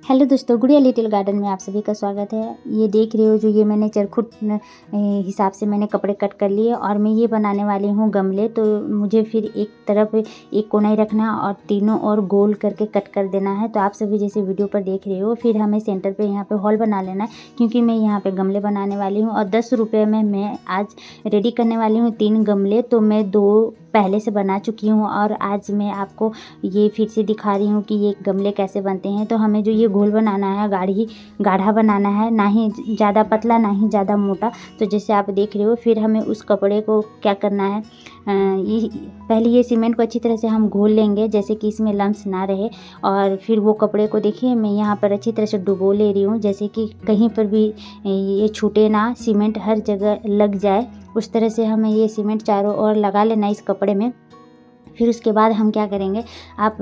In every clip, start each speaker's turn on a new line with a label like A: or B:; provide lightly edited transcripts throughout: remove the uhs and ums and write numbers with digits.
A: Hello दोस्तों, गुड़िया little garden में आप सभी का स्वागत है। ये देख रहे हो जो ये मैंने चरखुट हिसाब से मैंने कपड़े कट कर लिए और मैं ये बनाने वाली हूँ गमले। तो मुझे फिर एक तरफ एक कोना ही रखना है और तीनों और गोल करके कट कर देना है। तो आप सभी जैसे वीडियो पर देख रहे हो, फिर हमें सेंटर पे यहाँ पे हॉल बना लेना है, क्योंकि मैं यहाँ पे गमले बनाने वाली हूँ। और 10 रुपये में मैं आज रेडी करने वाली हूँ 3 गमले। तो मैं 2 पहले से बना चुकी हूँ और आज मैं आपको ये फिर से दिखा रही हूँ कि ये गमले कैसे बनते हैं। तो हमें जो ये घोल बनाना है, गाढ़ा बनाना है, ना ही ज़्यादा पतला ना ही ज़्यादा मोटा। तो जैसे आप देख रहे हो, फिर हमें उस कपड़े को क्या करना है, ये पहले ये सीमेंट को अच्छी तरह से हम घोल लेंगे, जैसे कि इसमें लम्स ना रहे। और फिर वो कपड़े को देखिए मैं यहाँ पर अच्छी तरह से डुबो ले रही हूँ, जैसे कि कहीं पर भी ये छूटे ना, सीमेंट हर जगह लग जाए। उस तरह से हमें ये सीमेंट चारों ओर लगा लेना इस कपड़े में। फिर उसके बाद हम क्या करेंगे, आप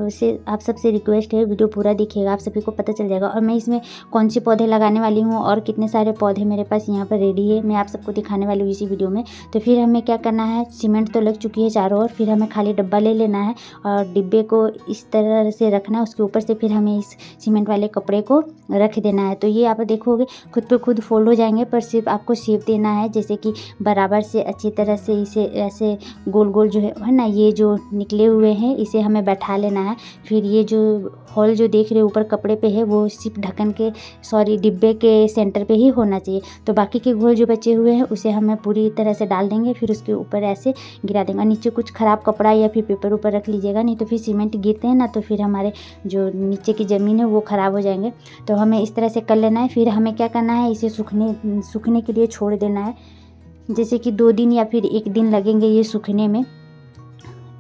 A: सबसे रिक्वेस्ट है, वीडियो पूरा देखिएगा, आप सभी को पता चल जाएगा। और मैं इसमें कौन से पौधे लगाने वाली हूँ और कितने सारे पौधे मेरे पास यहाँ पर रेडी है, मैं आप सबको दिखाने वाली हूँ इसी वीडियो में। तो फिर हमें क्या करना है, सीमेंट तो लग चुकी है चारों ओर, फिर हमें खाली डब्बा ले लेना है और डिब्बे को इस तरह से रखना है, उसके ऊपर से फिर हमें इस सीमेंट वाले कपड़े को रख देना है। तो ये आप देखोगे खुद पे खुद फोल्ड हो जाएंगे, पर सिर्फ आपको शेप देना है, जैसे कि बराबर से अच्छी तरह से इसे ऐसे गोल गोल जो है ना, ये जो निकले हुए हैं इसे हमें बैठा लेना है। फिर ये जो हॉल जो देख रहे हो ऊपर कपड़े पे है, वो सिर्फ ढक्कन के डिब्बे के सेंटर पे ही होना चाहिए। तो बाकी के घोल जो बचे हुए हैं उसे हमें पूरी तरह से डाल देंगे, फिर उसके ऊपर ऐसे गिरा देंगे। और नीचे कुछ ख़राब कपड़ा या फिर पेपर ऊपर रख लीजिएगा, नहीं तो फिर सीमेंट गिरते हैं ना, तो फिर हमारे जो नीचे की ज़मीन है वो ख़राब हो जाएंगे। तो हमें इस तरह से कर लेना है। फिर हमें क्या करना है, इसे सूखने के लिए छोड़ देना है, जैसे कि 2 दिन या फिर 1 दिन लगेंगे ये सूखने में।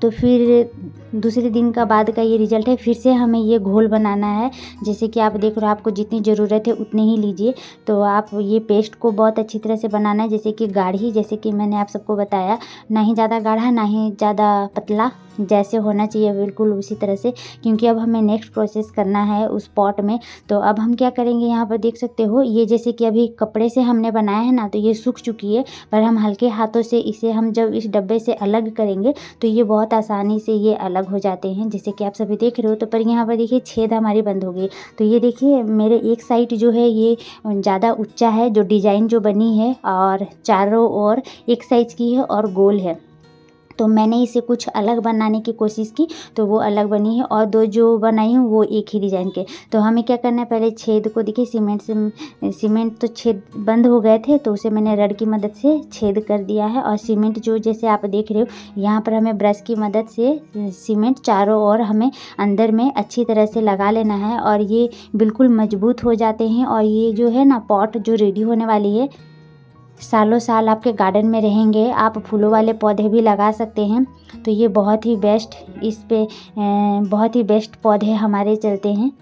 A: तो फिर दूसरे दिन का बाद का ये रिज़ल्ट है। फिर से हमें ये घोल बनाना है, जैसे कि आप देख रहे हो, आपको जितनी ज़रूरत है उतनी ही लीजिए। तो आप ये पेस्ट को बहुत अच्छी तरह से बनाना है, जैसे कि गाढ़ी, जैसे कि मैंने आप सबको बताया, ना ही ज़्यादा गाढ़ा ना ही ज़्यादा पतला, जैसे होना चाहिए बिल्कुल उसी तरह से। क्योंकि अब हमें नेक्स्ट प्रोसेस करना है उस पॉट में। तो अब हम क्या करेंगे, यहाँ पर देख सकते हो, ये जैसे कि अभी कपड़े से हमने बनाया है ना, तो ये सूख चुकी है, पर हम हल्के हाथों से इसे हम जब इस डब्बे से अलग करेंगे तो ये बहुत आसानी से ये अलग हो जाते हैं, जैसे कि आप सभी देख रहे हो। तो पर यहाँ पर देखिए छेद हमारी बंद हो गई। तो ये देखिए मेरे एक साइड जो है ये ज़्यादा ऊंचा है, जो डिज़ाइन जो बनी है, और चारों ओर एक साइज की है और गोल है। तो मैंने इसे कुछ अलग बनाने की कोशिश की, तो वो अलग बनी है, और 2 जो बनाई हूँ वो एक ही डिज़ाइन के। तो हमें क्या करना है, पहले छेद को देखिए, सीमेंट तो छेद बंद हो गए थे, तो उसे मैंने रड की मदद से छेद कर दिया है। और सीमेंट जो जैसे आप देख रहे हो, यहाँ पर हमें ब्रश की मदद से सीमेंट चारों ओर हमें अंदर में अच्छी तरह से लगा लेना है, और ये बिल्कुल मजबूत हो जाते हैं। और ये जो है ना पॉट जो रेडी होने वाली है, सालों साल आपके गार्डन में रहेंगे। आप फूलों वाले पौधे भी लगा सकते हैं। तो ये बहुत ही बेस्ट पौधे हमारे चलते हैं।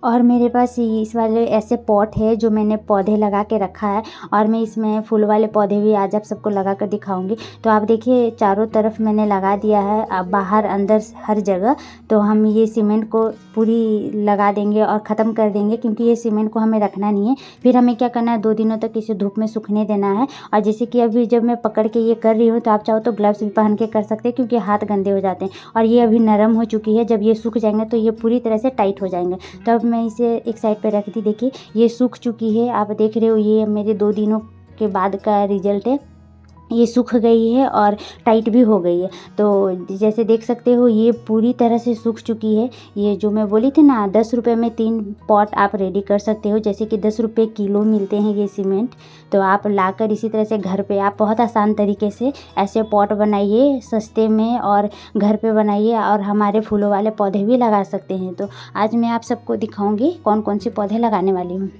A: और मेरे पास इस वाले ऐसे पॉट है जो मैंने पौधे लगा के रखा है, और मैं इसमें फूल वाले पौधे भी आज आप सबको लगा कर दिखाऊंगी। तो आप देखिए चारों तरफ मैंने लगा दिया है, अब बाहर अंदर हर जगह। तो हम ये सीमेंट को पूरी लगा देंगे और ख़त्म कर देंगे, क्योंकि ये सीमेंट को हमें रखना नहीं है। फिर हमें क्या करना है, 2 दिनों तक इसे धूप में सूखने देना है। और जैसे कि अभी जब मैं पकड़ के ये कर रही हूँ, तो आप चाहो तो ग्लव्स भी पहन के कर सकते हैं, क्योंकि हाथ गंदे हो जाते हैं। और ये अभी नरम हो चुकी है, जब ये सूख जाएंगे तो ये पूरी तरह से टाइट हो जाएंगे। तब मैं इसे एक साइड पे रख दी। देखिए ये सूख चुकी है, आप देख रहे हो, ये मेरे 2 दिनों के बाद का रिजल्ट है। ये सूख गई है और टाइट भी हो गई है। तो जैसे देख सकते हो ये पूरी तरह से सूख चुकी है। ये जो मैं बोली थी ना, 10 रुपये में 3 पॉट आप रेडी कर सकते हो, जैसे कि 10 रुपये किलो मिलते हैं ये सीमेंट। तो आप लाकर इसी तरह से घर पे आप बहुत आसान तरीके से ऐसे पॉट बनाइए सस्ते में, और घर पे बनाइए, और हमारे फूलों वाले पौधे भी लगा सकते हैं। तो आज मैं आप सबको दिखाऊंगी कौन कौन से पौधे लगाने वाली हूँ।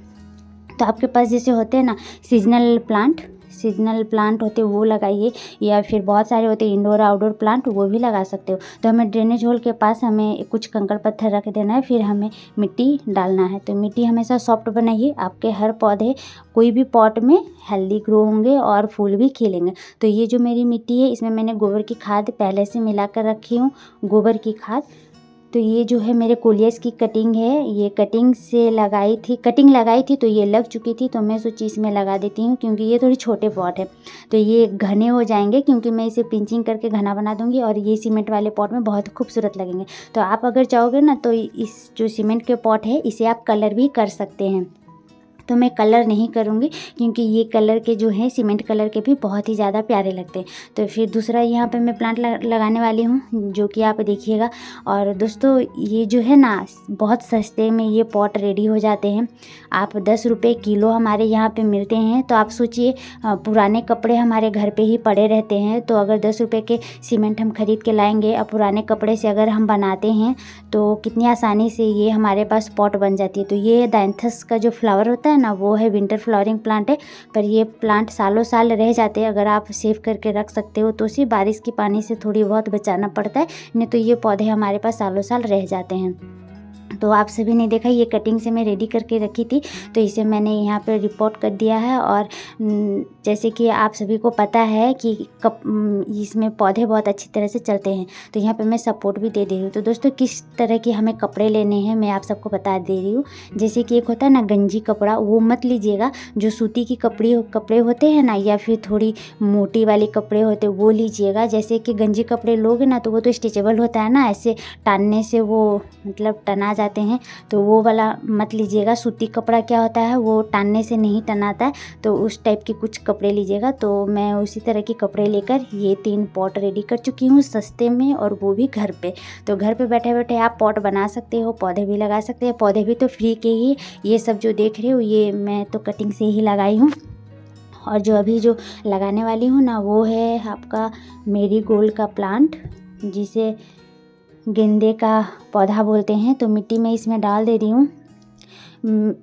A: तो आपके पास जैसे होते हैं ना सीजनल प्लांट होते वो लगाइए, या फिर बहुत सारे होते इंडोर आउटडोर प्लांट, वो भी लगा सकते हो। तो हमें ड्रेनेज होल के पास हमें कुछ कंकड़ पत्थर रख देना है, फिर हमें मिट्टी डालना है। तो मिट्टी हमेशा सॉफ्ट बनाइए, आपके हर पौधे कोई भी पॉट में हेल्दी ग्रो होंगे और फूल भी खिलेंगे। तो ये जो मेरी मिट्टी है, इसमें मैंने गोबर की खाद पहले से मिला कर रखी हूँ, गोबर की खाद। तो ये जो है मेरे कोलियस की कटिंग है, ये कटिंग लगाई थी तो ये लग चुकी थी, तो मैं सोची इसमें लगा देती हूँ क्योंकि ये थोड़ी छोटे पॉट है तो ये घने हो जाएंगे, क्योंकि मैं इसे पिंचिंग करके घना बना दूँगी और ये सीमेंट वाले पॉट में बहुत खूबसूरत लगेंगे। तो आप अगर चाहोगे ना तो इस जो सीमेंट के पॉट है इसे आप कलर भी कर सकते हैं। तो मैं कलर नहीं करूँगी क्योंकि ये कलर के जो हैं सीमेंट कलर के भी बहुत ही ज़्यादा प्यारे लगते हैं। तो फिर दूसरा यहाँ पे मैं प्लांट लगाने वाली हूँ जो कि आप देखिएगा। और दोस्तों ये जो है ना बहुत सस्ते में ये पॉट रेडी हो जाते हैं। आप 10 रुपये किलो हमारे यहाँ पे मिलते हैं। तो आप सोचिए पुराने कपड़े हमारे घर पे ही पड़े रहते हैं, तो अगर 10 रुपये के सीमेंट हम खरीद के लाएंगे और पुराने कपड़े से अगर हम बनाते हैं तो कितनी आसानी से ये हमारे पास पॉट बन जाती है। तो ये डायंथस का जो फ्लावर होता है ना वो है विंटर फ्लावरिंग प्लांट है, पर ये प्लांट सालों साल रह जाते हैं अगर आप सेव करके रख सकते हो। तो सिर्फ बारिश के पानी से थोड़ी बहुत बचाना पड़ता है, नहीं तो ये पौधे हमारे पास सालों साल रह जाते हैं। तो आप सभी ने देखा ये कटिंग से मैं रेडी करके रखी थी, तो इसे मैंने यहाँ पे रिपोर्ट कर दिया है। और जैसे कि आप सभी को पता है कि इसमें पौधे बहुत अच्छी तरह से चलते हैं, तो यहाँ पे मैं सपोर्ट भी दे रही हूँ। तो दोस्तों किस तरह के हमें कपड़े लेने हैं मैं आप सबको बता दे रही हूँ। जैसे कि एक होता है ना गंजी कपड़ा, वो मत लीजिएगा। जो सूती की कपड़े होते हैं ना, या फिर थोड़ी मोटी वाली कपड़े होते वो लीजिएगा। जैसे कि गंजी कपड़े लोगे ना तो वो तो स्ट्रेचेबल होता है ना, ऐसे टानने से वो मतलब तना जाते हैं, तो वो वाला मत लीजिएगा। सूती कपड़ा क्या होता है वो टानने से नहीं टनाता है, तो उस टाइप के कुछ कपड़े लीजिएगा। तो मैं उसी तरह के कपड़े लेकर ये 3 पॉट रेडी कर चुकी हूँ सस्ते में, और वो भी घर पे। तो घर पे बैठे बैठे आप पॉट बना सकते हो, पौधे भी लगा सकते हैं। पौधे भी तो फ्री के ही, ये सब जो देख रहे हो ये मैं तो कटिंग से ही लगाई हूँ। और जो अभी जो लगाने वाली हूँ ना वो है आपका मेरीगोल्ड का प्लांट, जिसे गेंदे का पौधा बोलते हैं। तो मिट्टी में इसमें डाल दे रही हूँ।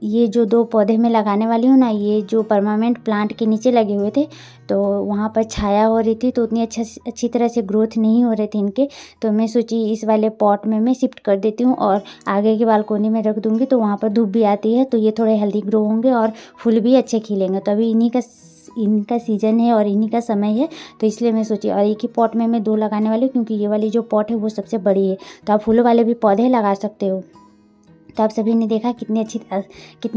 A: ये जो 2 पौधे मैं लगाने वाली हूँ ना, ये जो परमानेंट प्लांट के नीचे लगे हुए थे, तो वहाँ पर छाया हो रही थी, तो उतनी अच्छी तरह से ग्रोथ नहीं हो रहे थे इनके। तो मैं सोची इस वाले पॉट में मैं शिफ्ट कर देती हूँ और आगे की बालकोनी में रख दूँगी, तो वहाँ पर धूप भी आती है, तो ये थोड़े हेल्दी ग्रो होंगे और फूल भी अच्छे खिलेंगे। तो अभी इनका सीज़न है और इन्हीं का समय है, तो इसलिए मैं सोची। और एक ही पॉट में मैं 2 लगाने वाली हूँ, क्योंकि ये वाली जो पॉट है वो सबसे बड़ी है। तो आप फूलों वाले भी पौधे लगा सकते हो। तो आप सभी ने देखा कितने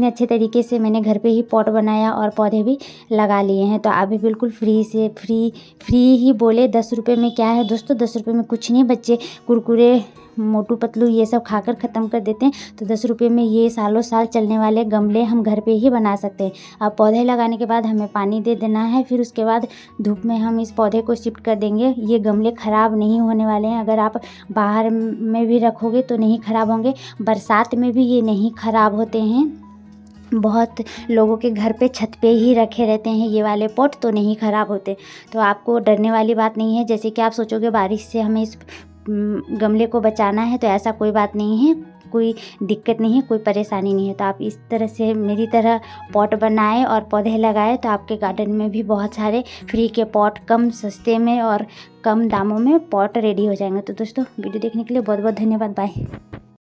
A: अच्छे तरीके से मैंने घर पे ही पॉट बनाया और पौधे भी लगा लिए हैं। तो आप भी बिल्कुल फ्री ही बोले। 10 रुपये में क्या है दोस्तों, 10 रुपये में कुछ नहीं। बच्चे कुरकुरे मोटू पतलू ये सब खाकर ख़त्म कर देते हैं, तो 10 रुपये में ये सालों साल चलने वाले गमले हम घर पे ही बना सकते हैं। अब पौधे लगाने के बाद हमें पानी दे देना है, फिर उसके बाद धूप में हम इस पौधे को शिफ्ट कर देंगे। ये गमले ख़राब नहीं होने वाले हैं, अगर आप बाहर में भी रखोगे तो नहीं ख़राब होंगे, बरसात में भी ये नहीं ख़राब होते हैं। बहुत लोगों के घर पे छत पे ही रखे रहते हैं ये वाले पॉट, तो नहीं ख़राब होते। तो आपको डरने वाली बात नहीं है। जैसे कि आप सोचोगे बारिश से हमें इस गमले को बचाना है, तो ऐसा कोई बात नहीं है, कोई दिक्कत नहीं है, कोई परेशानी नहीं है। तो आप इस तरह से मेरी तरह पॉट बनाएं और पौधे लगाएं, तो आपके गार्डन में भी बहुत सारे फ्री के पॉट कम सस्ते में और कम दामों में पॉट रेडी हो जाएंगे। तो दोस्तों वीडियो देखने के लिए बहुत बहुत धन्यवाद। बाय।